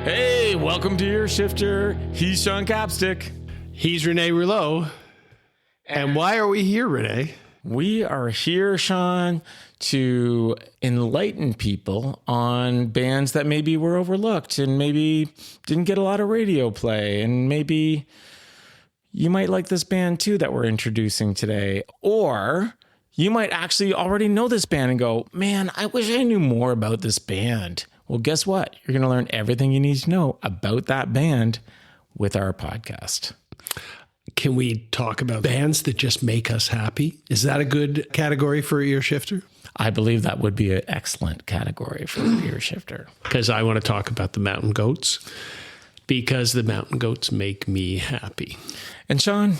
Hey, welcome to Your Shifter. He's Sean Capstick. He's Rene Rouleau. And why are we here, Rene? We are here, Sean, to enlighten people on bands that maybe were overlooked and maybe didn't get a lot of radio play. And maybe you might like this band too that we're introducing today. Or you might actually already know this band and go, man, I wish I knew more about this band. Well, guess what? You're going to learn everything you need to know about that band with our podcast. Can we talk about bands that just make us happy? Is that a good category for Ear Shifter? I believe that would be an excellent category for Ear Shifter. Because I want to talk about the Mountain Goats, because the Mountain Goats make me happy. And Sean,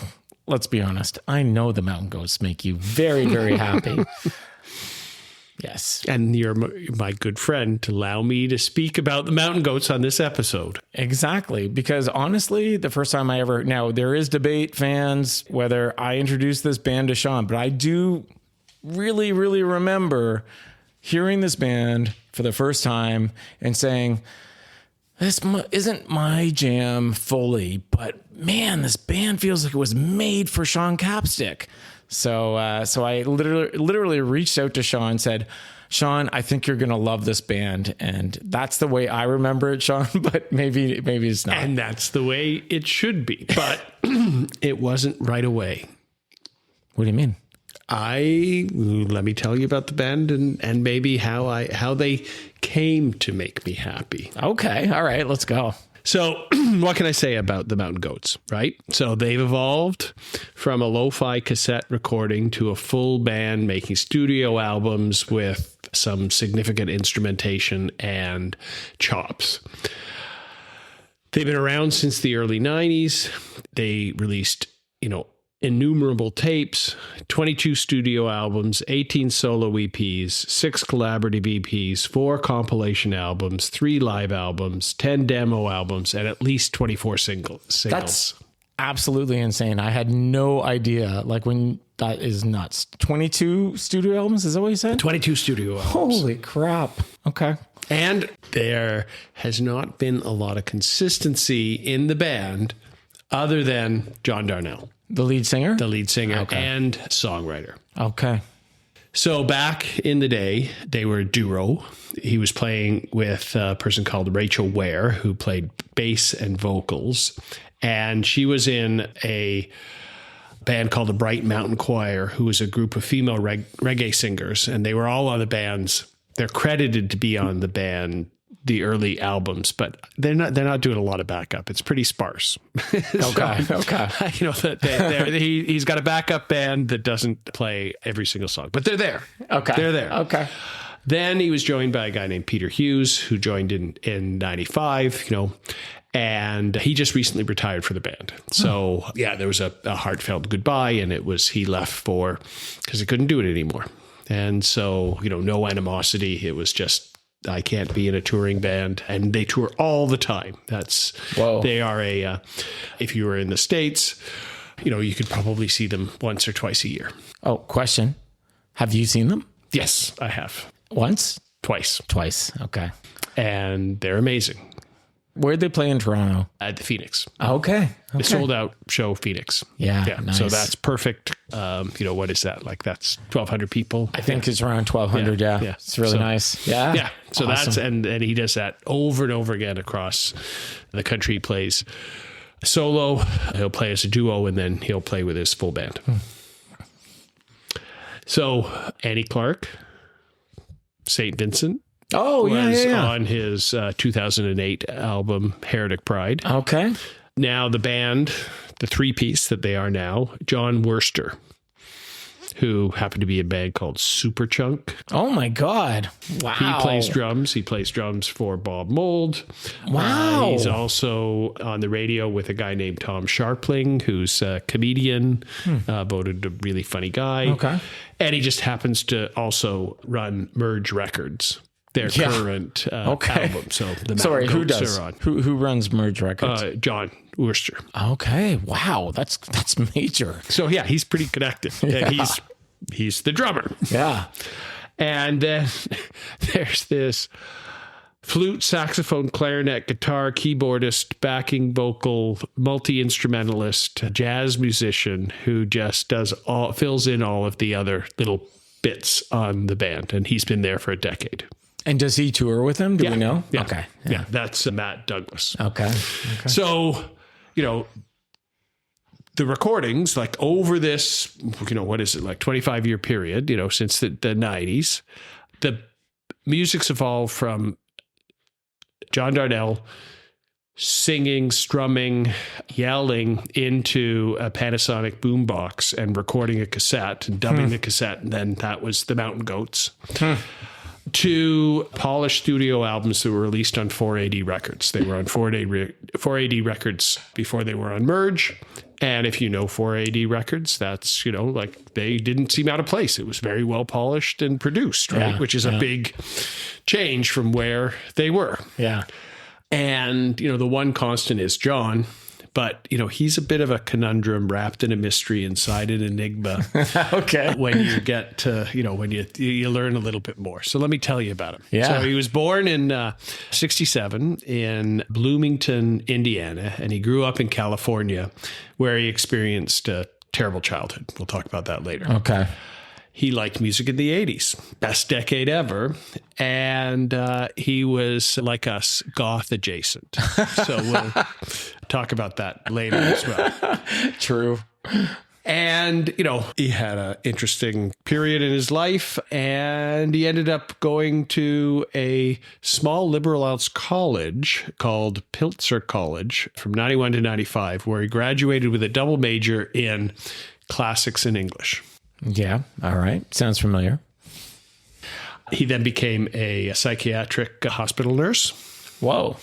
let's be honest. I know the Mountain Goats make you very, very happy. Yes. And you're my good friend to allow me to speak about the Mountain Goats on this episode. Exactly. Because honestly, the first time now there is debate, fans, whether I introduced this band to Sean, but I do really, really remember hearing this band for the first time and saying, this isn't my jam fully, but man, this band feels like it was made for Sean Capstick. So I literally reached out to Sean and said, Sean, I think you're going to love this band. And that's the way I remember it, Sean, but maybe it's not. And that's the way it should be. But it wasn't right away. What do you mean? Let me tell you about the band and maybe how they came to make me happy. Okay. All right. Let's go. So what can I say about the Mountain Goats, right? So they've evolved from a lo-fi cassette recording to a full band making studio albums with some significant instrumentation and chops. They've been around since the early 90s. They released, innumerable tapes, 22 studio albums, 18 solo EPs, 6 collaborative EPs, 4 compilation albums, 3 live albums, 10 demo albums, and at least 24 singles. That's absolutely insane. I had no idea. That is nuts. 22 studio albums, is that what you said? 22 studio albums. Holy crap. Okay. And there has not been a lot of consistency in the band other than John Darnielle. The lead singer? The lead singer and songwriter. Okay. So back in the day, they were a duo. He was playing with a person called Rachel Ware, who played bass and vocals. And she was in a band called the Bright Mountain Choir, who was a group of female reggae singers. And they were all on the band's. They're credited to be on the band, the early albums, but they're not doing a lot of backup. It's pretty sparse. Okay. He's got a backup band that doesn't play every single song, but they're there. Okay. They're there. Okay. Then he was joined by a guy named Peter Hughes, who joined in 95, and he just recently retired for the band. So there was a heartfelt goodbye, and he left because he couldn't do it anymore. And so, no animosity. It was just, I can't be in a touring band, and they tour all the time. They are if you were in the States, you could probably see them once or twice a year. Oh, question. Have you seen them? Yes, I have. Once? Twice. Okay. And they're amazing. Where'd they play in Toronto? At the Phoenix. Okay. The sold out show, Phoenix. Yeah. Nice. So that's perfect. What is that? That's 1,200 people. I think it's around 1,200. Yeah. It's really nice. Yeah. Yeah. So awesome. and he does that over and over again across the country. He plays solo, he'll play as a duo, and then he'll play with his full band. So Annie Clark, St. Vincent. Oh, was yeah. on his 2008 album, Heretic Pride. Okay. Now the band, the 3-piece that they are now, John Worster, who happened to be a band called Superchunk. Oh my God. Wow. He plays drums. He plays drums for Bob Mould. Wow. He's also on the radio with a guy named Tom Sharpling, who's a comedian, voted a really funny guy. Okay. And he just happens to also run Merge Records, their current album. So the Sorry, who Goats does? are on. Who runs Merge Records? John Worster. Okay. Wow. That's major. So yeah, he's pretty connected. Yeah. And he's the drummer. Yeah. And then there's this flute, saxophone, clarinet, guitar, keyboardist, backing vocal, multi-instrumentalist, jazz musician who just fills in all of the other little bits on the band. And he's been there for a decade. And does he tour with him? Do we know? Yeah. Okay. Yeah, that's Matt Douglas. Okay. So, the recordings, like over this, what is it, like 25-year period, since the 90s, the music's evolved from John Darnell singing, strumming, yelling into a Panasonic boombox and recording a cassette and dubbing the cassette. And then that was the Mountain Goats. To polished studio albums that were released on 4AD records. They were on 4AD records before they were on Merge. And if you know 4AD records, that's, like they didn't seem out of place. It was very well polished and produced, right? Which is a big change from where they were. Yeah. And, the one constant is John. But, he's a bit of a conundrum wrapped in a mystery inside an enigma. Okay. When you get to, when you learn a little bit more. So let me tell you about him. Yeah. So he was born in 1967 in Bloomington, Indiana, and he grew up in California where he experienced a terrible childhood. We'll talk about that later. Okay. He liked music in the 80s, best decade ever. And he was, like us, goth-adjacent. So we'll talk about that later as well. True. And, he had an interesting period in his life, and he ended up going to a small liberal arts college called Pilzer College from 91 to 95, where he graduated with a double major in classics and English. Yeah. All right. Sounds familiar. He then became a psychiatric hospital nurse. Whoa.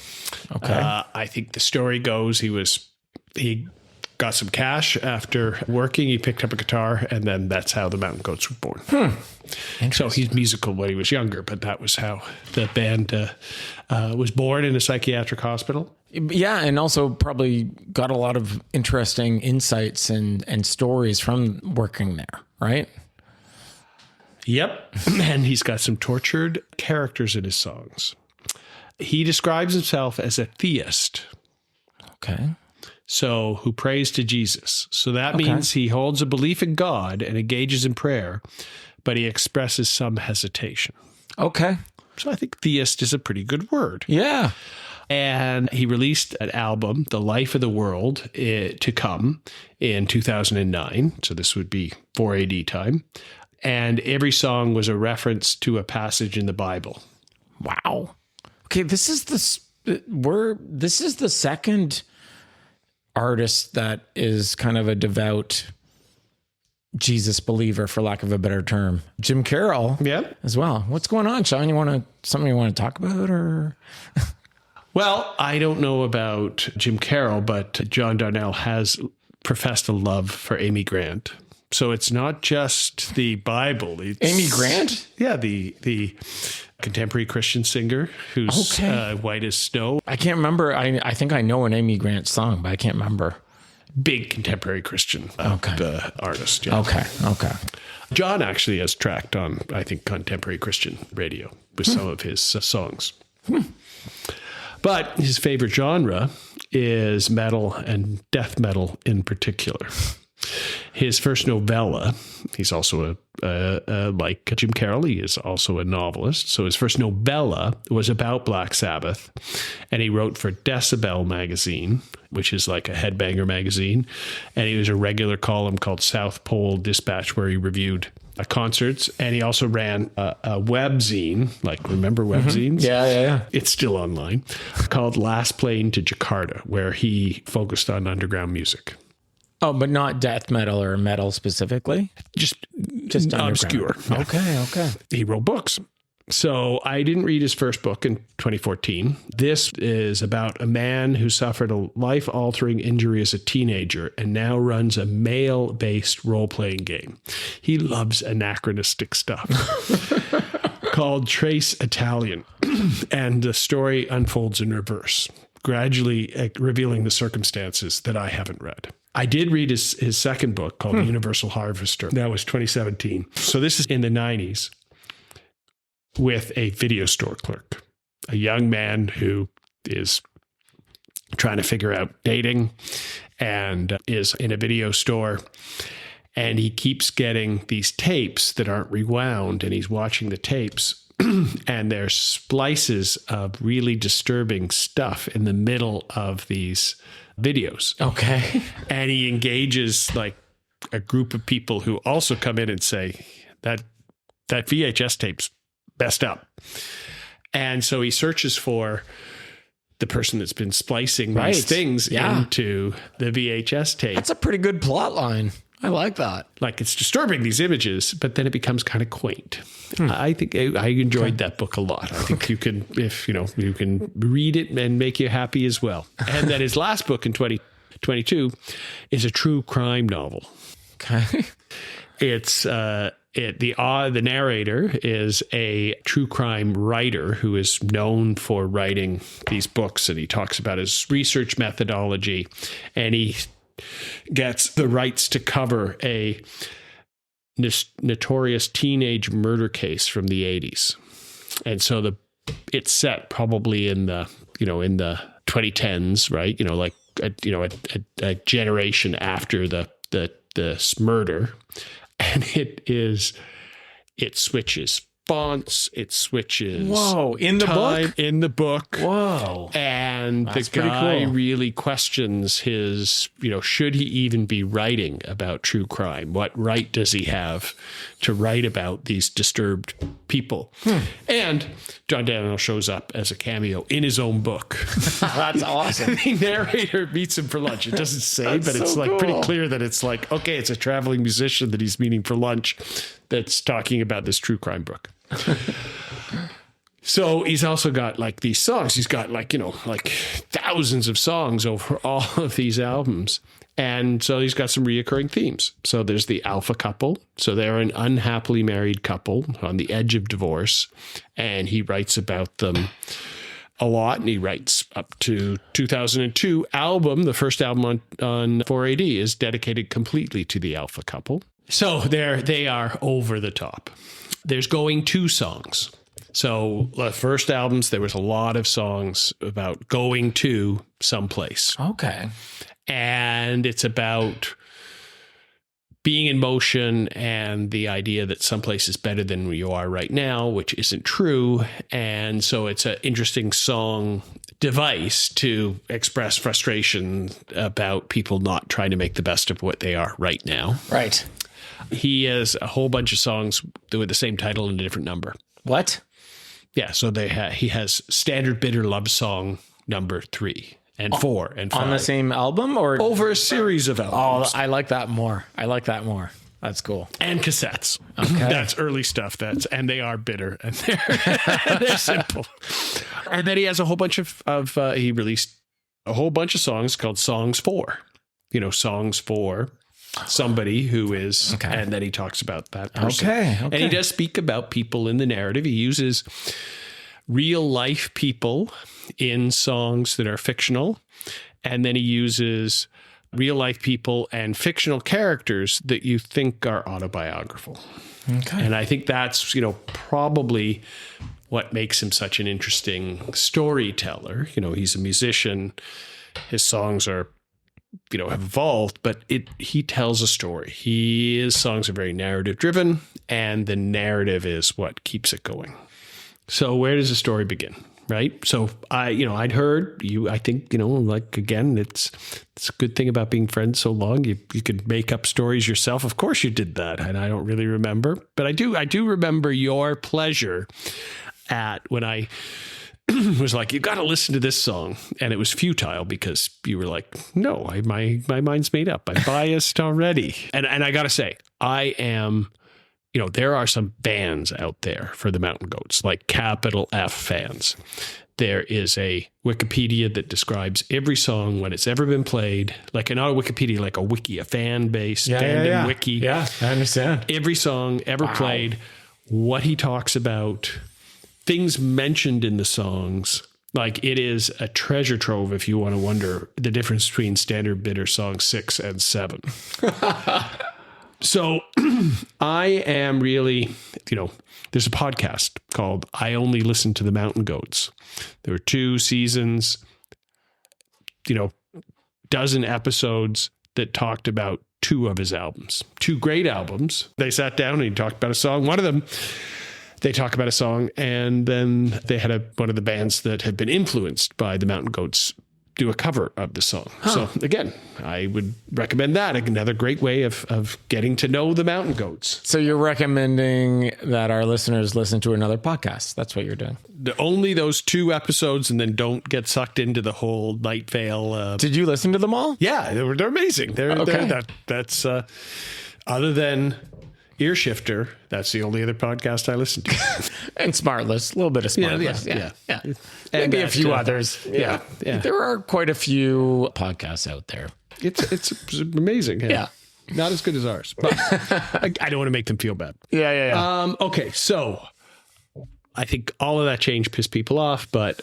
Okay. I think the story goes he got some cash after working. He picked up a guitar, and then that's how the Mountain Goats were born. So he's musical when he was younger, but that was how the band was born in a psychiatric hospital. Yeah, and also probably got a lot of interesting insights and stories from working there, right? Yep. And he's got some tortured characters in his songs. He describes himself as a theist. Okay. So, who prays to Jesus. So that means he holds a belief in God and engages in prayer, but he expresses some hesitation. Okay. So I think theist is a pretty good word. Yeah. And he released an album, The Life of the World to Come, in 2009. So this would be 4AD time. And every song was a reference to a passage in the Bible. Wow. Okay, this is the second artist that is kind of a devout Jesus believer, for lack of a better term. Jim Carroll, as well. What's going on, Sean? Something you want to talk about, or? Well, I don't know about Jim Carroll, but John Darnell has professed a love for Amy Grant. So it's not just the Bible. It's, Amy Grant? Yeah, the contemporary Christian singer who's white as snow. I can't remember. I think I know an Amy Grant song, but I can't remember. Big contemporary Christian artist. Yeah. Okay. John actually has tracked on, I think, contemporary Christian radio with some of his songs. But his favorite genre is metal and death metal in particular. His first novella, he's also like Jim Carroll, he is also a novelist. So his first novella was about Black Sabbath, and he wrote for Decibel magazine, which is like a headbanger magazine. And he was a regular column called South Pole Dispatch, where he reviewed concerts. And he also ran a webzine, like, remember webzines? Yeah. It's still online, called Last Plane to Jakarta, where he focused on underground music. Oh, but not death metal or metal specifically? Just obscure. Okay. He wrote books. So I didn't read his first book in 2014. This is about a man who suffered a life-altering injury as a teenager and now runs a male-based role-playing game. He loves anachronistic stuff called Trace Italian. And the story unfolds in reverse, gradually revealing the circumstances that I haven't read. I did read his second book called Universal Harvester. That was 2017. So this is in the 90s with a video store clerk. a young man who is trying to figure out dating and is in a video store. And he keeps getting these tapes that aren't rewound, and he's watching the tapes, and there's splices of really disturbing stuff in the middle of these videos. Okay. And he engages like a group of people who also come in and say that VHS tape's messed up. And so he searches for the person that's been splicing these things into the VHS tape. That's a pretty good plot line. I like that. Like, it's disturbing, these images, but then it becomes kind of quaint. I think I enjoyed that book a lot. I think you can, if you can read it and make you happy as well. And then his last book in 2022 is a true crime novel. Okay. It's the narrator is a true crime writer who is known for writing these books, and he talks about his research methodology, and he gets the rights to cover a notorious teenage murder case from the 80s. And so it's set probably in the 2010s, right? Like a generation after the murder. And it switches fonts, it switches. Whoa, in the book? In the book. Whoa. And that's the guy really questions his, should he even be writing about true crime? What right does he have to write about these disturbed people? And John Daniel shows up as a cameo in his own book. That's awesome. The narrator meets him for lunch. It doesn't say, but it's like pretty clear that it's like, okay, it's a traveling musician that he's meeting for lunch that's talking about this true crime book. So he's also got like these songs. He's got like thousands of songs over all of these albums. And so he's got some reoccurring themes. So there's the alpha couple. So they're an unhappily married couple on the edge of divorce. And he writes about them a lot. And he writes up to 2002 album. The first album on 4AD is dedicated completely to the alpha couple. So they are over the top. There's going to songs. So the first albums, there was a lot of songs about going to someplace. Okay. And it's about being in motion and the idea that someplace is better than where you are right now, which isn't true. And so it's an interesting song device to express frustration about people not trying to make the best of what they are right now. Right. He has a whole bunch of songs with the same title and a different number. What? Yeah, so he has Standard Bitter Love Song number 3 and 4 and 5. On the same album or? Over a series of albums. Oh, I like that more. That's cool. And cassettes. Okay. That's early stuff. And they are bitter and they're simple. And then he has a whole bunch he released a whole bunch of songs called Songs For. Songs for somebody who is, and then he talks about that person. Okay. And he does speak about people in the narrative. He uses real life people in songs that are fictional. And then he uses real life people and fictional characters that you think are autobiographical. Okay. And I think that's, probably what makes him such an interesting storyteller. He's a musician. His songs are, have evolved, but he tells a story. His songs are very narrative driven, and the narrative is what keeps it going. So where does the story begin? Right. So I'd heard you, I think, again, it's a good thing about being friends so long. You could make up stories yourself. Of course you did that. And I don't really remember, but I do remember your pleasure at when I was like, you got to listen to this song. And it was futile because you were like, no, my mind's made up. I'm biased already. And I got to say, I am, there are some fans out there for the Mountain Goats, like capital F fans. There is a Wikipedia that describes every song when it's ever been played, like not a Wikipedia, like a wiki, a fan-based fandom wiki. Yeah, I understand. Every song ever played, what he talks about, things mentioned in the songs. Like, it is a treasure trove if you want to wonder the difference between Standard Bitter Song 6 and 7. So I am really, there's a podcast called I Only Listen to the Mountain Goats. There were 2 seasons, dozen episodes that talked about 2 of his albums, 2 great albums. They sat down and he talked about a song. One of them, they talk about a song, and then they had one of the bands that had been influenced by the Mountain Goats do a cover of the song. So again, I would recommend that. Another great way of getting to know the Mountain Goats. So you're recommending that our listeners listen to another podcast. That's what you're doing. Only those 2 episodes, and then don't get sucked into the whole Night Vale. Did you listen to them all? Yeah, they're amazing. That's other than Ear Shifter, that's the only other podcast I listen to. And Smartless, a little bit of Smartless. Yeah. And maybe a few others. Yeah. There are quite a few podcasts out there. It's amazing. Yeah. Not as good as ours, but I don't want to make them feel bad. Yeah. Okay, so I think all of that change pissed people off, but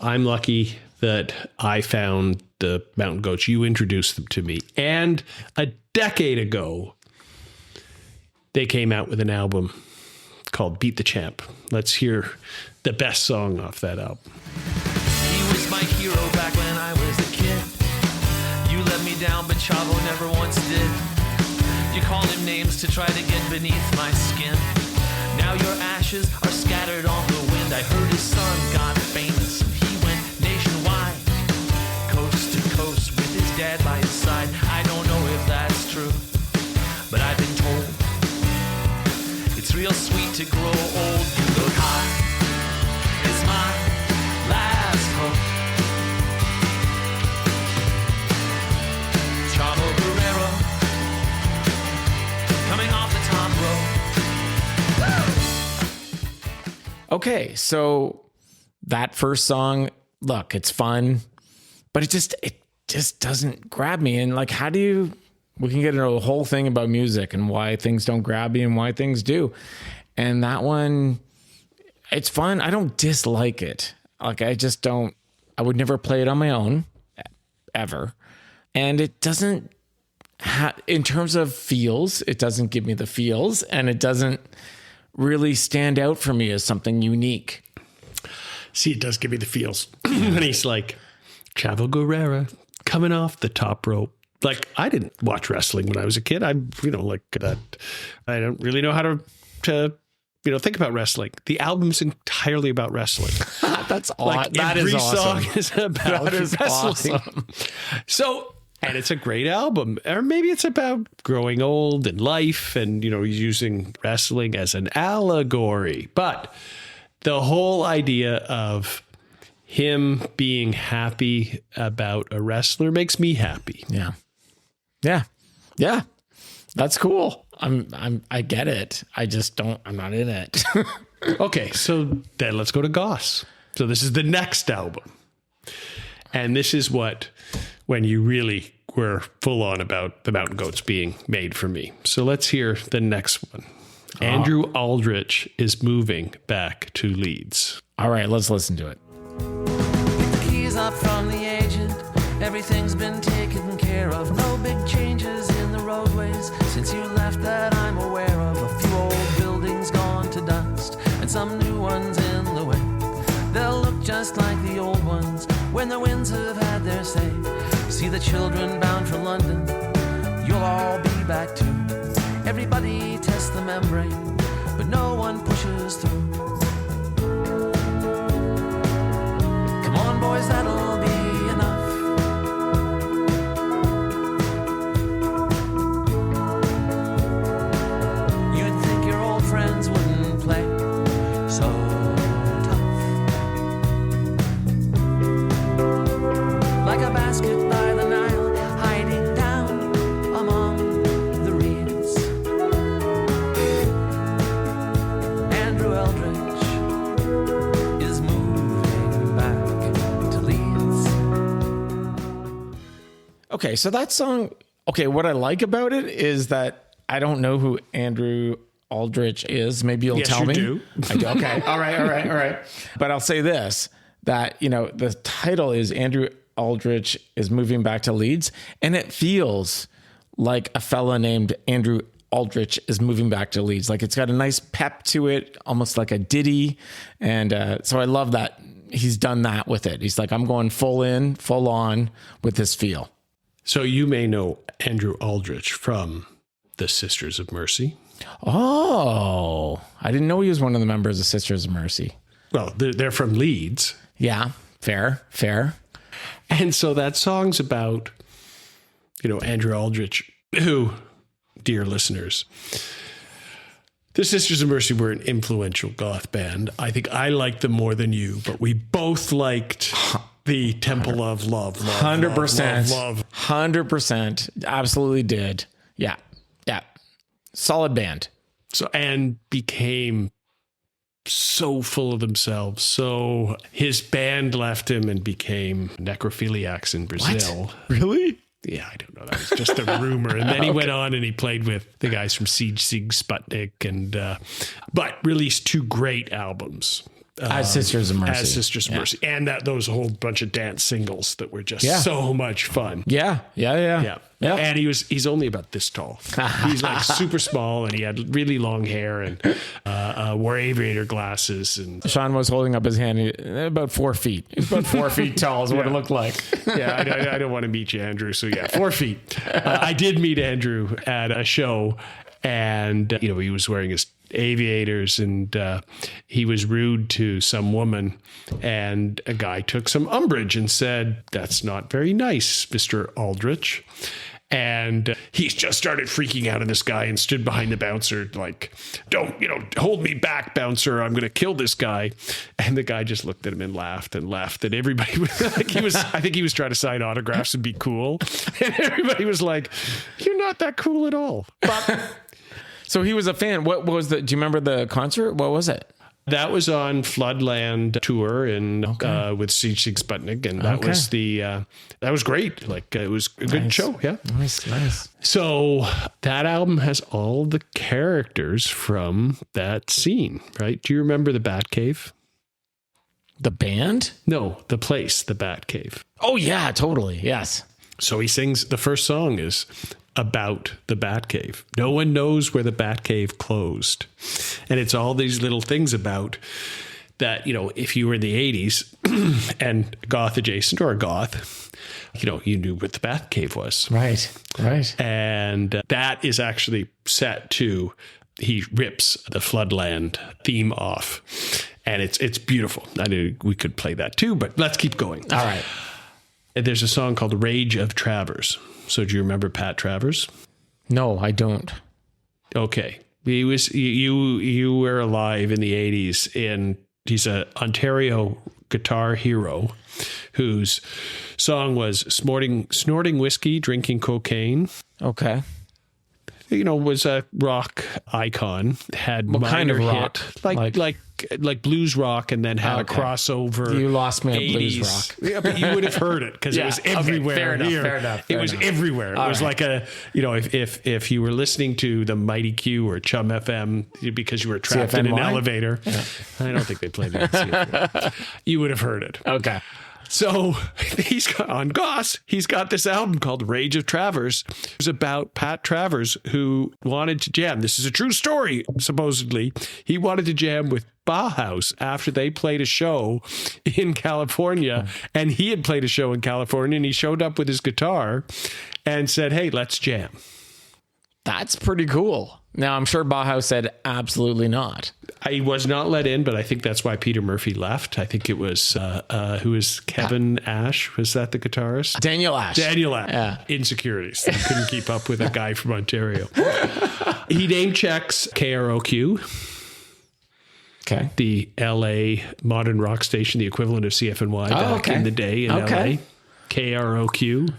I'm lucky that I found the Mountain Goats. You introduced them to me, and a decade ago, they came out with an album called Beat the Champ. Let's hear the best song off that album. He was my hero back when I was a kid. You let me down, but Chavo never once did. You called him names to try to get beneath my skin. Now your ashes are scattered on the wind. I heard his son got famous and he went nationwide, coast to coast with his dad by his side. I don't know if that's true, but I've been told it's real sweet to grow old. You look high, it's my last hope. Chavo Guerrero, coming off the top rope. Okay, so that first song, look, it's fun, but it just doesn't grab me. And like, we can get into a whole thing about music and why things don't grab you and why things do. And that one, it's fun. I don't dislike it. Like, I would never play it on my own, ever. And it doesn't in terms of feels, it doesn't give me the feels, and it doesn't really stand out for me as something unique. See, it does give me the feels. And he's like, Chavo Guerrero coming off the top rope. Like, I didn't watch wrestling when I was a kid. I don't really know how to think about wrestling. The album's entirely about wrestling. That's awesome. Like, every song is about that is wrestling. awesome. So, and it's a great album. Or maybe it's about growing old and life and, he's using wrestling as an allegory. But the whole idea of him being happy about a wrestler makes me happy. Yeah. That's cool. I get it. I'm not in it. Okay, so then let's go to Goss. So this is the next album. And this is when you really were full on about the Mountain Goats being made for me. So let's hear the next one. Andrew Eldritch is moving back to Leeds. All right, let's listen to it. Pick the keys up from the agent. Everything's been taken care of. No big changes in the roadways since you left that I'm aware of. A few old buildings gone to dust and some new ones in the way. They'll look just like the old ones when the winds have had their say. See the children bound for London, you'll all be back too. Everybody tests the membrane, but no one pushes through. Come on, boys, that'll be enough. You'd think your old friends wouldn't play so tough. Like a basket by the Nile, hiding down among the reeds. Andrew Eldritch is moving back to Leeds. Okay, so that song, what I like about it is that I don't know who Andrew Eldritch is. Maybe you'll tell me. Do. I do. Okay. All right. But I'll say this, that, the title is Andrew Eldritch is moving back to Leeds, and it feels like a fella named Andrew Eldritch is moving back to leads. Like it's got a nice pep to it, almost like a ditty. And so I love that he's done that with it. He's like, I'm going full on with this feel. So you may know Andrew Eldritch from the Sisters of Mercy. Oh, I didn't know he was one of the members of Sisters of Mercy. Well, they're from Leeds. Yeah, fair. And so that song's about, Andrew Eldritch, who, dear listeners, the Sisters of Mercy were an influential goth band. I think I liked them more than you, but we both liked the Temple of Love. 100%. Love. 100%. Absolutely did. Yeah. Solid band. So, and became so full of themselves. So his band left him and became necrophiliacs in Brazil. What? Really? Yeah, I don't know. That was just a rumor. And then he went on and he played with the guys from Siege Sieg Sputnik but released 2 great albums. As Sisters of Mercy. And those whole bunch of dance singles that were just so much fun. Yeah. And he's only about this tall. He's like super small, and he had really long hair and wore aviator glasses. And Sean was holding up his hand about 4 feet. He's about 4 feet tall is what it looked like. I don't want to meet you, Andrew. So 4 feet. I did meet Andrew at a show, and he was wearing his aviators, and he was rude to some woman, and a guy took some umbrage and said, "That's not very nice, Mr. Eldritch." And he just started freaking out on this guy and stood behind the bouncer like, "Don't, hold me back, bouncer. I'm going to kill this guy." And the guy just looked at him and laughed and left. And everybody was like, I think he was trying to sign autographs and be cool. And everybody was like, "You're not that cool at all." But so he was a fan. What was do you remember the concert? What was it? That was on Floodland tour with Siege Sieg Sputnik, and that was that was great. Like it was a good show. Yeah, nice. So that album has all the characters from that scene, right? Do you remember the Batcave? The band? No, the place, the Batcave. Oh yeah, totally. Yes. So he sings. The first song is about the Batcave. No one knows where the Batcave closed. And it's all these little things about that, if you were in the 80s and goth-adjacent or a goth, you knew what the Batcave was. Right. And that is actually set to, he rips the Floodland theme off. And it's beautiful. I knew we could play that too, but let's keep going. All right. And there's a song called Rage of Travers. So do you remember Pat Travers? No, I don't. Okay. He was, you were alive in the 80s, and he's an Ontario guitar hero whose song was Snorting Whiskey, Drinking Cocaine. Okay. Was a rock icon, had what kind of rock? Hit, like blues rock, and then had a crossover. You lost me at 80s. blues rock. Yeah, but you would have heard it because it was everywhere. Okay, fair enough. It was everywhere. It was like if you were listening to the Mighty Q or Chum FM because you were trapped in an elevator. Yeah. I don't think they played it. You would have heard it. Okay. So he's got, on Goss, he's got this album called Rage of Travers. It's about Pat Travers, who wanted to jam. This is a true story, supposedly. He wanted to jam with Bauhaus after they played a show in California. And he had played a show in California, and he showed up with his guitar and said, "Hey, let's jam." That's pretty cool. Now, I'm sure Bauhaus said absolutely not. He was not let in, but I think that's why Peter Murphy left. I think it was, who was Kevin Ash? Was that the guitarist? Daniel Ash. Yeah. Insecurities. He couldn't keep up with a guy from Ontario. He name checks KROQ. Okay. The LA modern rock station, the equivalent of CFNY back in the day in LA. KROQ.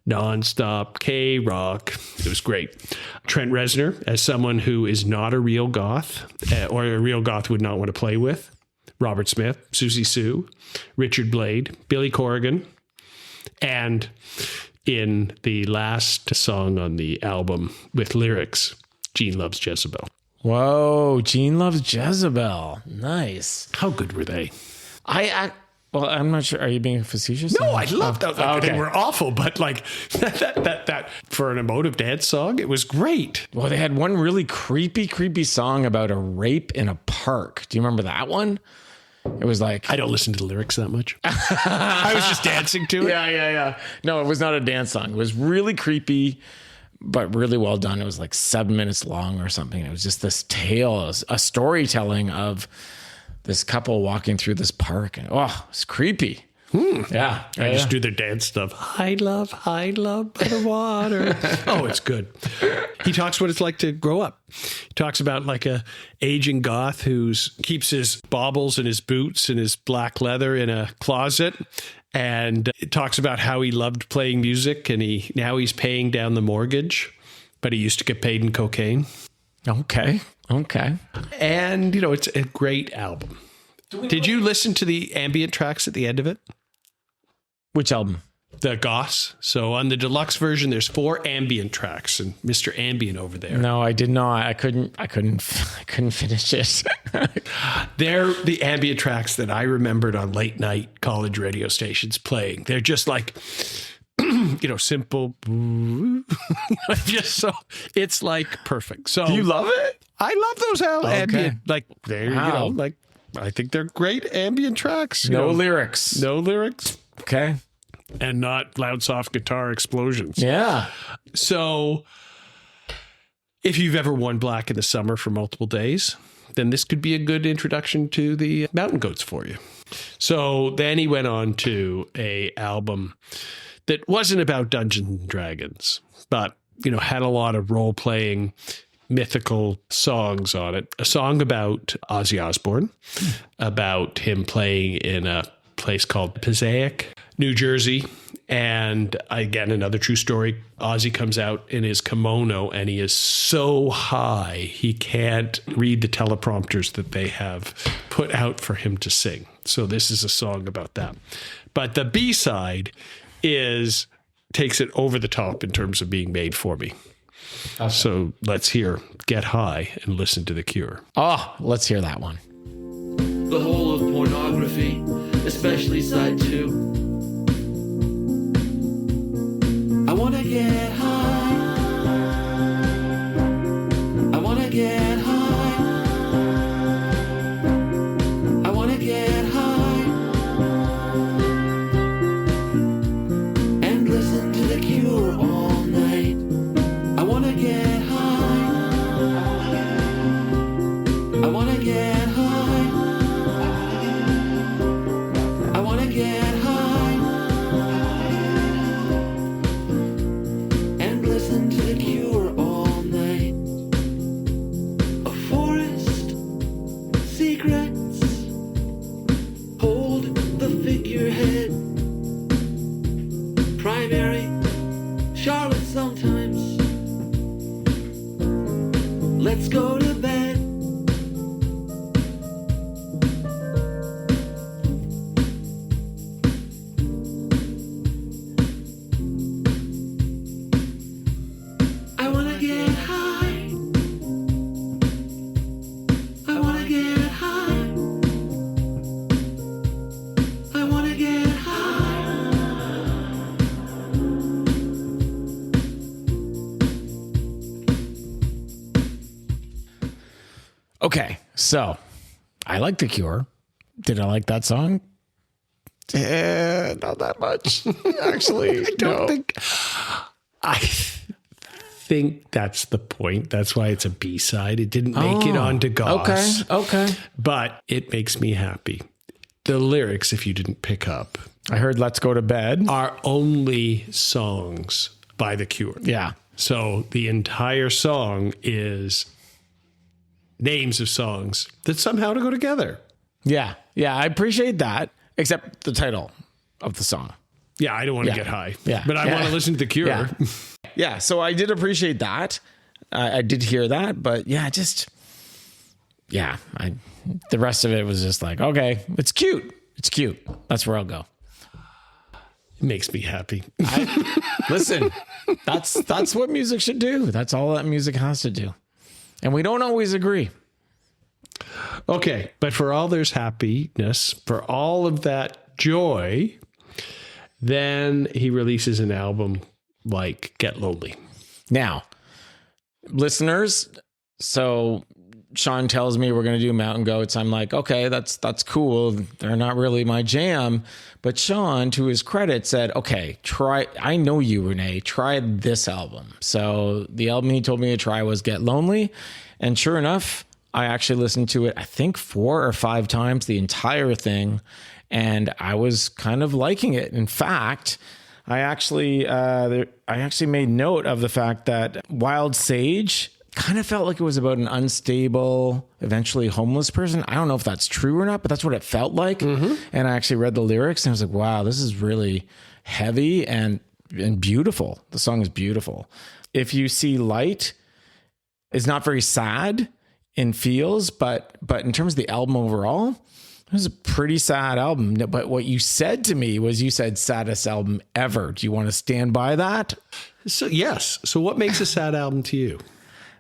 Nonstop K-Rock. It was great. Trent Reznor, as someone who is not a real goth, or a real goth would not want to play with. Robert Smith, Susie Sue, Richard Blade, Billy Corrigan, and in the last song on the album with lyrics, Gene Loves Jezebel. Whoa, Gene Loves Jezebel. Nice. How good were they? Well, I'm not sure. Are you being facetious? No, I loved those. Like, okay. They were awful, but like that for an emotive dance song, it was great. Well, they had one really creepy song about a rape in a park. Do you remember that one? It was like... I don't listen to the lyrics that much. I was just dancing to it. Yeah. No, it was not a dance song. It was really creepy, but really well done. It was like 7 minutes long or something. It was just this tale, a storytelling of this couple walking through this park. And it's creepy. Yeah. I just do their dance stuff. Hide love by the water. Oh, it's good. He talks what it's like to grow up. He talks about like a aging goth who keeps his baubles and his boots and his black leather in a closet. And it talks about how he loved playing music and now he's paying down the mortgage, but he used to get paid in cocaine. Okay. And, it's a great album. Did you listen to the ambient tracks at the end of it? Which album? The Goss. So on the deluxe version, there's 4 ambient tracks, and Mr. Ambient over there. No, I did not. I couldn't finish it. They're the ambient tracks that I remembered on late night college radio stations playing. They're just like, simple. Just so it's like perfect. So You love it? I love those ambient. Like they're Wow. I think they're great ambient tracks. No lyrics. No lyrics. Okay. And not loud, soft guitar explosions. Yeah. So if you've ever worn black in the summer for multiple days, then this could be a good introduction to the Mountain Goats for you. So then he went on to a album that wasn't about Dungeons and Dragons, but, had a lot of role-playing mythical songs on it. A song about Ozzy Osbourne, about him playing in a place called Passaic, New Jersey. And again, another true story. Ozzy comes out in his kimono and he is so high he can't read the teleprompters that they have put out for him to sing. So this is a song about that. But the B-side takes it over the top in terms of being made for me. Okay. So let's hear Get High and listen to The Cure. Let's hear that one. The whole of pornography, especially side 2. I wanna get high. I wanna get high. I wanna get high. And listen to The Cure all night. I wanna get high. I wanna get high. I wanna get high. And listen to The Cure all night. A forest, secrets, hold the figurehead. Primary, Charlotte sometimes. Let's go to bed. I wanna get high. I wanna get high. I wanna get high. Okay, so I like The Cure. Did I like that song? Not that much, actually. I think that's the point. That's why it's a B-side. It didn't make it onto Goss. Okay. But it makes me happy. The lyrics, if you didn't pick up, I heard Let's Go to Bed. are only songs by The Cure. Yeah. So the entire song is names of songs that somehow to go together. Yeah, I appreciate that, except the title of the song. Yeah, I don't want to get high. Yeah. But I want to listen to The Cure. Yeah, so I did appreciate that. I did hear that, but the rest of it was just like, okay, it's cute. It's cute. That's where I'll go. It makes me happy. Listen, that's what music should do. That's all that music has to do. And we don't always agree. Okay, but for all there's happiness, for all of that joy, then he releases an album like Get Lonely. Now, listeners, so Sean tells me we're going to do Mountain Goats. I'm like, okay, that's cool. They're not really my jam. But Sean, to his credit, said, okay, I know you, Rene, try this album. So the album he told me to try was Get Lonely. And sure enough, I actually listened to it, I think 4 or 5 times, the entire thing. And I was kind of liking it. In fact, I actually made note of the fact that Wild Sage kind of felt like it was about an unstable, eventually homeless person. I don't know if that's true or not, but that's what it felt like. Mm-hmm. And I actually read the lyrics and I was like, wow, this is really heavy and beautiful. The song is beautiful. If You See Light is not very sad in feels, but in terms of the album overall, it was a pretty sad album. But what you said to me was, you said saddest album ever. Do you want to stand by that? So yes. So what makes a sad album to you?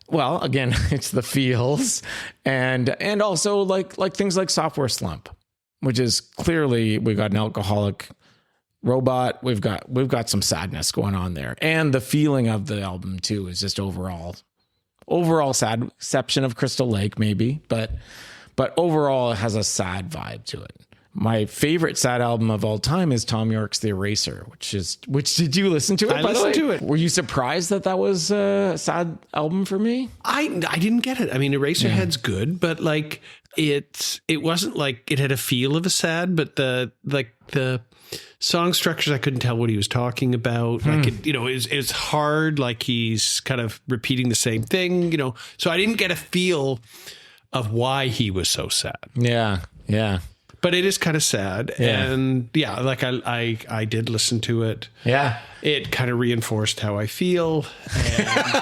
Well, again, it's the feels and also like things like Software Slump, which is clearly we've got an alcoholic robot. We've got some sadness going on there. And the feeling of the album too is just overall sad, exception of Crystal Lake maybe, but overall it has a sad vibe to it. My favorite sad album of all time is Tom York's The Eraser, which did you listen to it? I listened to it. Were you surprised that was a sad album for me? I didn't get it. I mean, Eraserhead's good, but like it wasn't like it had a feel of a sad, but the song structures, I couldn't tell what he was talking about. Like it's hard. Like he's kind of repeating the same thing, so I didn't get a feel of why he was so sad. Yeah. Yeah. But it is kind of sad. Yeah. And yeah, like I did listen to it. Yeah. It kind of reinforced how I feel.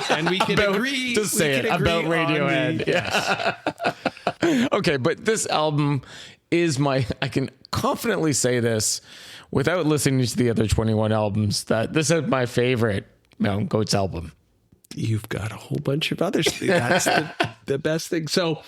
And we can agree. Just say it about Radiohead. Yeah. Okay. But this album is I can confidently say this without listening to the other 21 albums, that this is my favorite Mountain Goats album. You've got a whole bunch of others. That's the best thing. So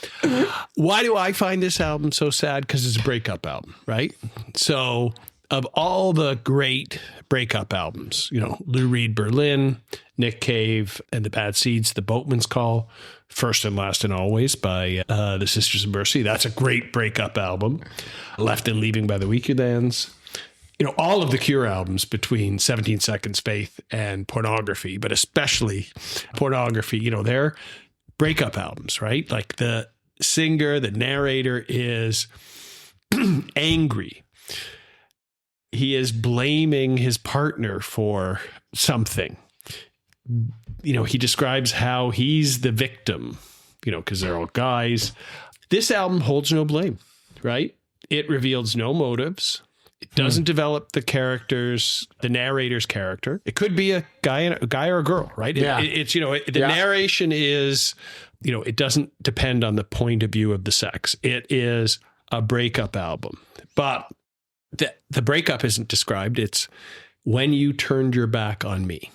why do I find this album so sad? Because it's a breakup album, right? So of all the great breakup albums, Lou Reed Berlin, Nick Cave, and The Bad Seeds, The Boatman's Call, First and Last and Always by the Sisters of Mercy. That's a great breakup album. Left and Leaving by the Weekendans. All of the Cure albums between 17 Seconds, Faith, and Pornography, but especially Pornography, they're breakup albums, right? Like the singer, the narrator is angry. He is blaming his partner for something. He describes how he's the victim, because they're all guys. This album holds no blame, right? It reveals no motives. It doesn't develop the characters, the narrator's character. It could be a guy or a girl, right? Yeah. The narration is, it doesn't depend on the point of view of the sex. It is a breakup album. But the breakup isn't described. It's when you turned your back on me.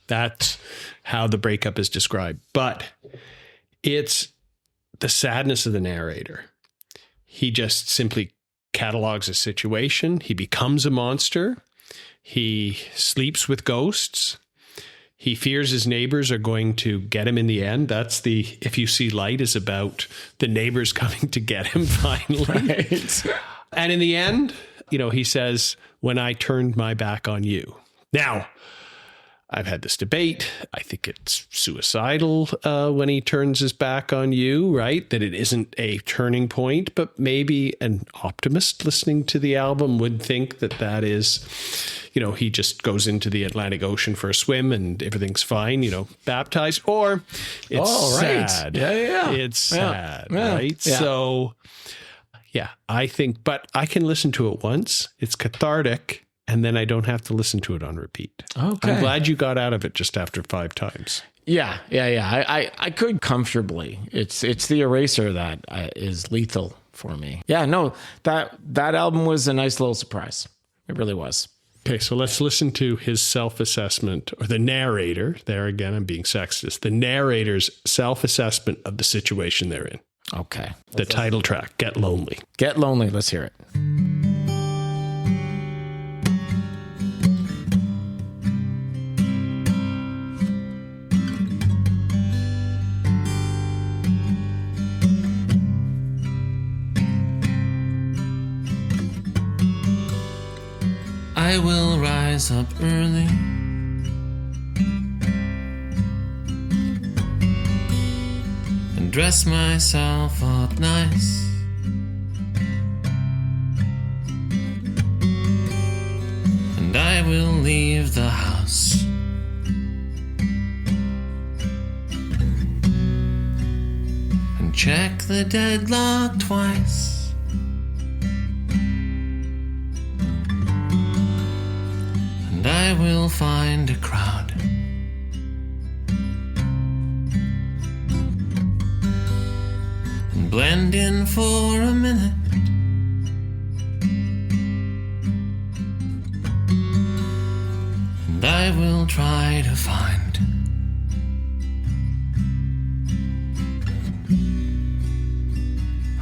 That's how the breakup is described. But it's the sadness of the narrator. He just simply catalogs a situation. He becomes a monster. He sleeps with ghosts. He fears his neighbors are going to get him in the end. That's If You See Light is about the neighbors coming to get him finally. Right. And in the end, he says, when I turned my back on you. Now, I've had this debate. I think it's suicidal when he turns his back on you, right? That it isn't a turning point, but maybe an optimist listening to the album would think that is, he just goes into the Atlantic Ocean for a swim and everything's fine, baptized, or it's sad. Yeah. It's sad, right? Yeah. So, yeah, I think, but I can listen to it once. It's cathartic. And then I don't have to listen to it on repeat. Okay. I'm glad you got out of it just after 5 times. Yeah. I could comfortably. It's the Eraser that is lethal for me. Yeah, no, that album was a nice little surprise. It really was. Okay, so let's listen to his self-assessment, or the narrator. There again, I'm being sexist. The narrator's self-assessment of the situation they're in. Okay. The title track, Get Lonely. Get Lonely. Let's hear it. I will rise up early and dress myself up nice. And I will leave the house. And check the deadlock twice. And I will find a crowd. And blend in for a minute. And I will try to find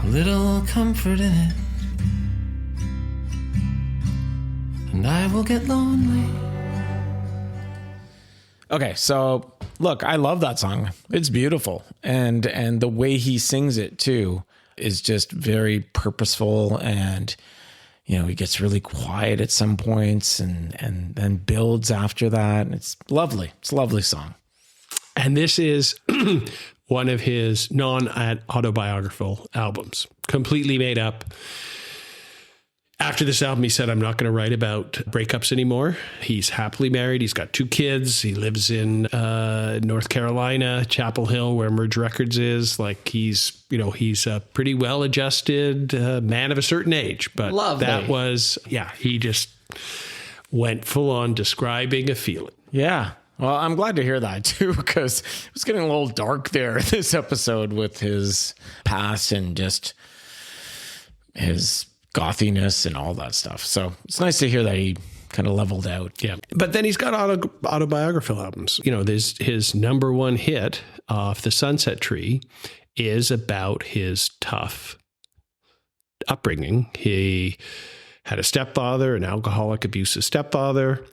a little comfort in it. And I will get lonely. Okay, so look, I love that song. It's beautiful. And the way he sings it too is just very purposeful, and you know, he gets really quiet at some points and then builds after that. And it's lovely. It's a lovely song. And this is one of his non-autobiographical albums, completely made up. After this album, he said, I'm not going to write about breakups anymore. He's happily married. He's got 2 kids. He lives in North Carolina, Chapel Hill, where Merge Records is. Like, he's a pretty well-adjusted man of a certain age. But Lovely. That was, he just went full on describing a feeling. Yeah. Well, I'm glad to hear that too, because it was getting a little dark there this episode with his past and just his gothiness and all that stuff. So it's nice to hear that he kind of leveled out. Yeah. But then he's got autobiographical albums. You know, there's his number 1 hit off the Sunset Tree is about his tough upbringing. He had a stepfather, an alcoholic, abusive stepfather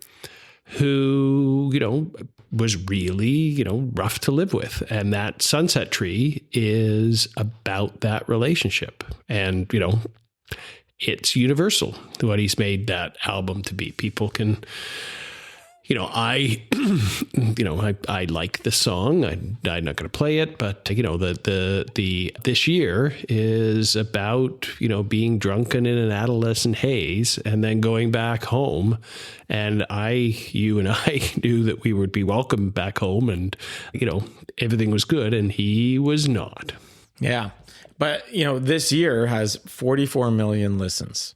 who, you know, was really, you know, rough to live with. And that Sunset Tree is about that relationship. And, you know, it's universal, what he's made that album to be. People can, you know, I like the song. I'm not going to play it, but you know, this year is about, you know, being drunken in an adolescent haze and then going back home. And you and I knew that we would be welcome back home, and you know, everything was good, and he was not. Yeah. But, you know, this year has 44 million listens,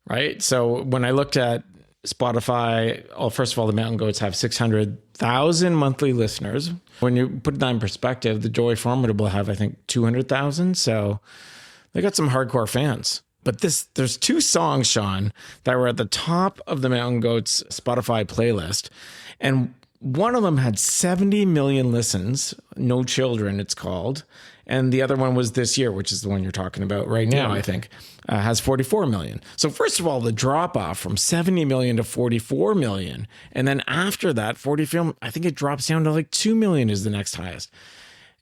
right? So when I looked at Spotify, first of all, the Mountain Goats have 600,000 monthly listeners. When you put that in perspective, the Joy Formidable have, I think, 200,000. So they got some hardcore fans. But there's 2 songs, Sean, that were at the top of the Mountain Goats Spotify playlist. And one of them had 70 million listens, No Children, it's called. And the other one was This Year, which is the one you're talking about right now, I think, has 44 million. So first of all, the drop off from 70 million to 44 million. And then after that, 44, I think it drops down to like 2 million is the next highest.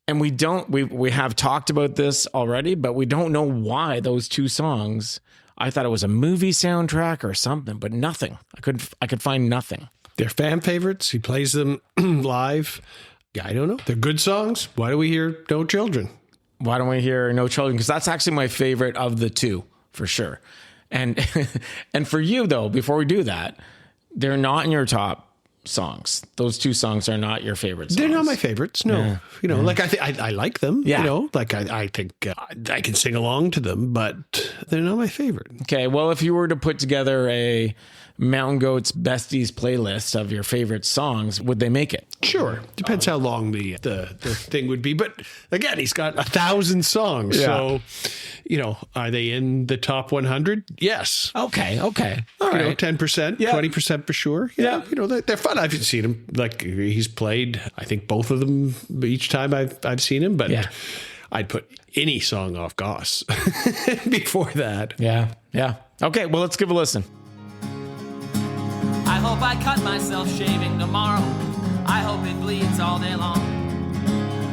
And we have talked about this already, but we don't know why those 2 songs. I thought it was a movie soundtrack or something, but nothing. I could find nothing. They're fan favorites. He plays them live. I don't know. They're good songs. Why do we hear No Children? Why don't we hear No Children? Because that's actually my favorite of the 2, for sure. And and for you, though, before we do that, they're not in your top songs. Those 2 songs are not your favorite songs. They're not my favorites, no. Yeah. You know, like I like them, Yeah. you know. Like I think I can sing along to them, but they're not my favorite. Okay, well, if you were to put together a Mountain Goats Besties playlist of your favorite songs, would they make it? Sure. Depends how long the thing would be. But again, he's got 1,000 songs. Yeah. So, you know, are they in the top 100? Yes. Okay. All right. You know, 10%, Yeah. 20% for sure. Yeah. You know, they're fun. I've seen him, like he's played, I think, both of them each time I've seen him. But Yeah. I'd put any song off Goss before that. Yeah. Okay, well, let's give a listen. I hope I cut myself shaving tomorrow. I hope it bleeds all day long.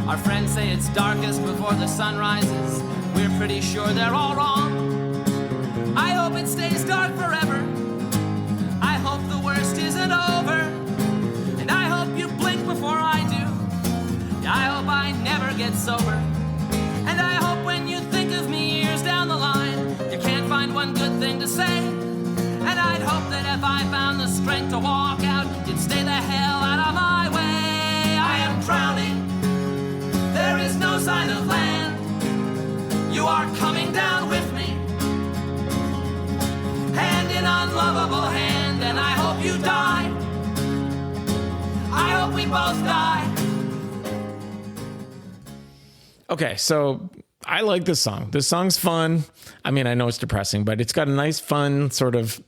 Our friends say it's darkest before the sun rises. We're pretty sure they're all wrong. I hope it stays dark forever. I if I found the strength to walk out, you'd stay the hell out of my way. I am drowning, there is no sign of land. You are coming down with me, hand in unlovable hand, and I hope you die. I hope we both die. Okay, so I like this song. This song's fun. I mean, I know it's depressing, but it's got a nice, fun sort of,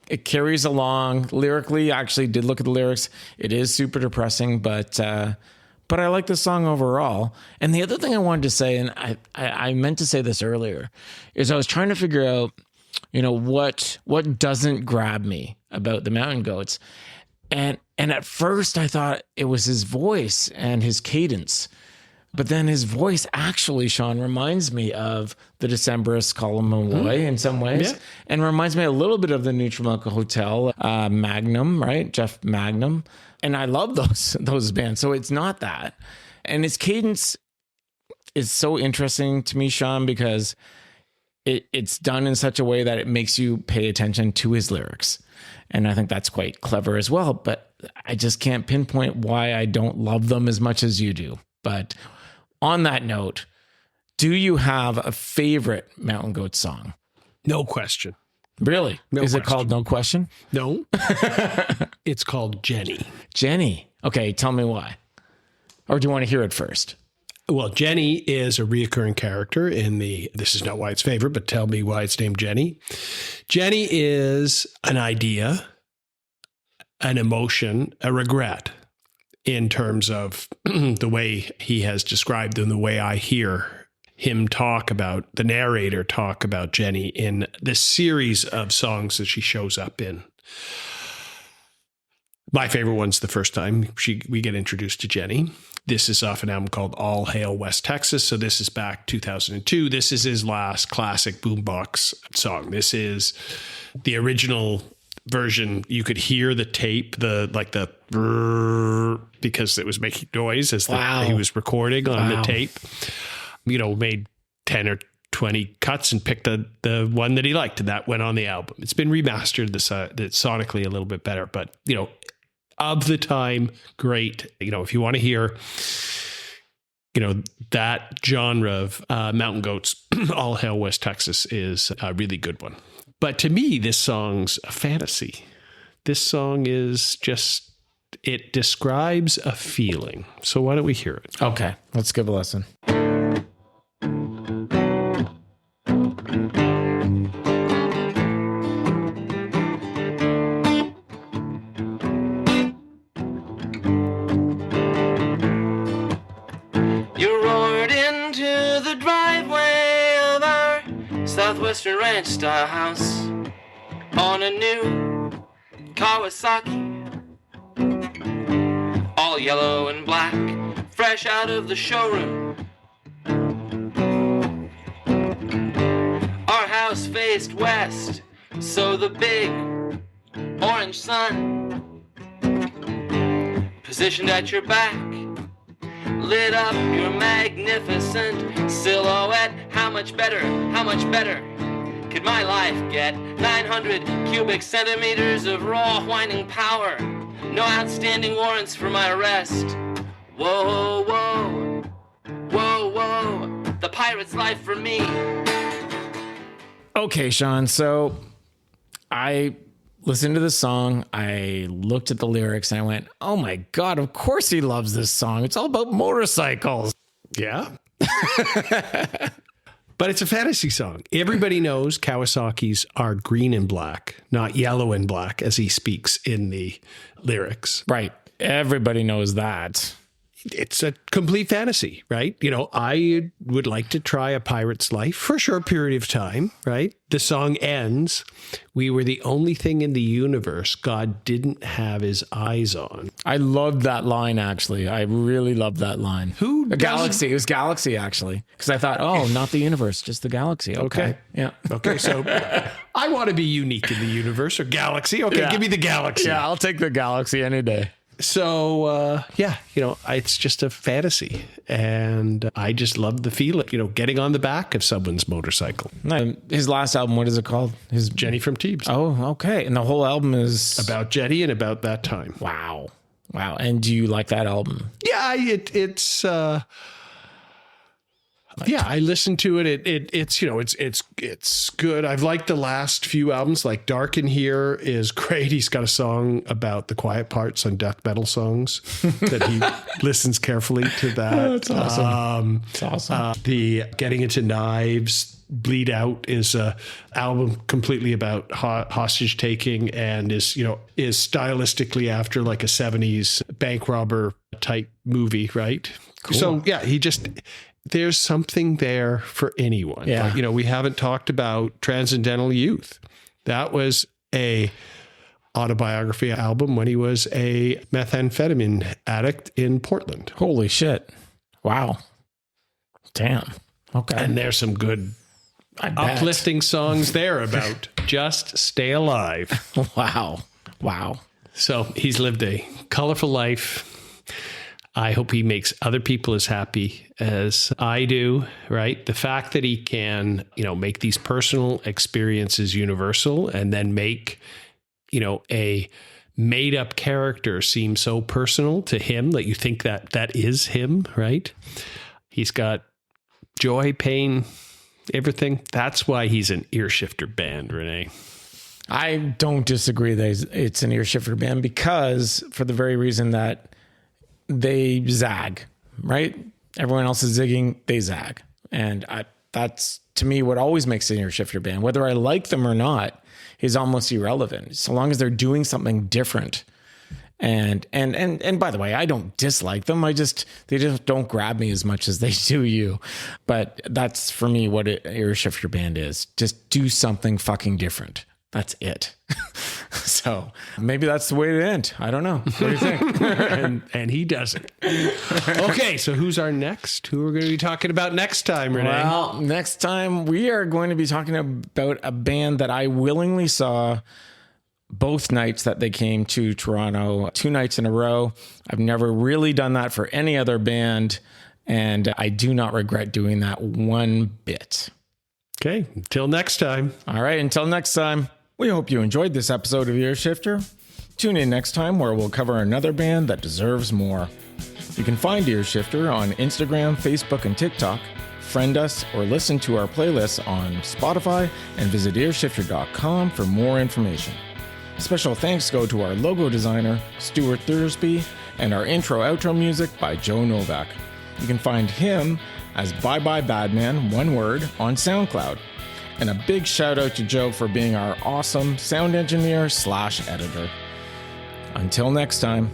it carries along lyrically. I actually did look at the lyrics. It is super depressing, but I like the song overall. And the other thing I wanted to say, and I meant to say this earlier, is I was trying to figure out, what doesn't grab me about the Mountain Goats. And at first I thought it was his voice and his cadence. But then his voice actually, Sean, reminds me of the Decemberists Colin Malloy in some ways, and reminds me a little bit of the Neutral Milk Hotel, Magnum, right? Jeff Magnum. And I love those bands. So it's not that. And his cadence is so interesting to me, Sean, because it's done in such a way that it makes you pay attention to his lyrics. And I think that's quite clever as well. But I just can't pinpoint why I don't love them as much as you do. But on that note, do you have a favorite Mountain Goat song? No question. Really? Is it called No Question? No. It's called Jenny. Jenny. Okay, tell me why. Or do you want to hear it first? Well, Jenny is a reoccurring character in this is not why it's favorite, but tell me why it's named Jenny. Jenny is an idea, an emotion, a regret, in terms of the way he has described and the way I hear him the narrator talk about Jenny in this series of songs that she shows up in. My favorite one's the first time we get introduced to Jenny. This is off an album called All Hail West Texas. So this is back 2002. This is his last classic boombox song. This is the original version. You could hear the tape, because it was making noise as he was recording on the tape. Made 10 or 20 cuts and picked the one that he liked, and that went on the album. It's been remastered, that's sonically a little bit better, but of the time, great. If you want to hear, that genre of Mountain Goats, All Hail West Texas is a really good one. But to me, this song's a fantasy. This song is just, it describes a feeling. So why don't we hear it? Okay, let's give a listen. Southwestern ranch style house on a new Kawasaki, all yellow and black, fresh out of the showroom. Our house faced west, so the big orange sun positioned at your back lit up your magnificent silhouette. How much better could my life get? 900 cubic centimeters of raw whining power. No outstanding warrants for my arrest. Whoa, whoa, whoa, whoa. The pirate's life for me. Okay, Sean, so I listened to the song, I looked at the lyrics, and I went, oh my God, of course he loves this song. It's all about motorcycles. Yeah. But it's a fantasy song. Everybody knows Kawasaki's are green and black, not yellow and black, as he speaks in the lyrics. Right. Everybody knows that. It's a complete fantasy, right? I would like to try a pirate's life for a short period of time, right? The song ends, we were the only thing in the universe God didn't have his eyes on. I loved that line, actually. I really loved that line. Who? The galaxy. It was galaxy, actually. Because I thought, oh, not the universe, just the galaxy. Okay. Yeah. Okay, so I want to be unique in the universe or galaxy. Okay, yeah. Give me the galaxy. Yeah, I'll take the galaxy any day. So, it's just a fantasy. And I just love the feeling, getting on the back of someone's motorcycle. No, his last album, what is it called? His Jenny from Teebs. Oh, okay. And the whole album is About Jenny and about that time. Wow. And do you like that album? Yeah, it's I listened to it. It's good. I've liked the last few albums. Like Dark in Here is great. He's got a song about the quiet parts on death metal songs that he listens carefully to that. Oh, that's awesome. It's awesome. The Getting Into Knives, Bleed Out is a album completely about hostage taking and is stylistically after like a 70s bank robber type movie, right? Cool. So yeah, there's something there for anyone. Yeah. But, we haven't talked about Transcendental Youth. That was a autobiography album when he was a methamphetamine addict in Portland. Holy shit. Wow. Damn. Okay. And there's some good uplifting songs there about just stay alive. Wow. So he's lived a colorful life. I hope he makes other people as happy as I do, right? The fact that he can, make these personal experiences universal and then make, a made up character seem so personal to him that you think that is him, right? He's got joy, pain, everything. That's why he's an ear shifter band, Rene. I don't disagree that it's an ear shifter band because for the very reason that they zag, right? Everyone else is zigging, they zag. And that's, to me, what always makes an ear shifter band. Whether I like them or not is almost irrelevant. So long as they're doing something different. And by the way, I don't dislike them. they just don't grab me as much as they do you. But that's, for me, what an ear shifter band is. Just do something fucking different. That's it. So maybe that's the way to end. I don't know. What do you think? and he doesn't. Okay, so who's our next? Who are we going to be talking about next time, Rene? Well, next time we are going to be talking about a band that I willingly saw both nights that they came to Toronto, 2 nights in a row. I've never really done that for any other band, and I do not regret doing that one bit. Okay, until next time. All right, until next time. We hope you enjoyed this episode of Ear Shifter. Tune in next time where we'll cover another band that deserves more. You can find Ear Shifter on Instagram, Facebook, and TikTok. Friend us or listen to our playlists on Spotify and visit earshifter.com for more information. Special thanks go to our logo designer, Stuart Thursby, and our intro-outro music by Joe Novak. You can find him as Bye Bye Badman, one word, on SoundCloud. And a big shout out to Joe for being our awesome sound engineer / editor. Until next time.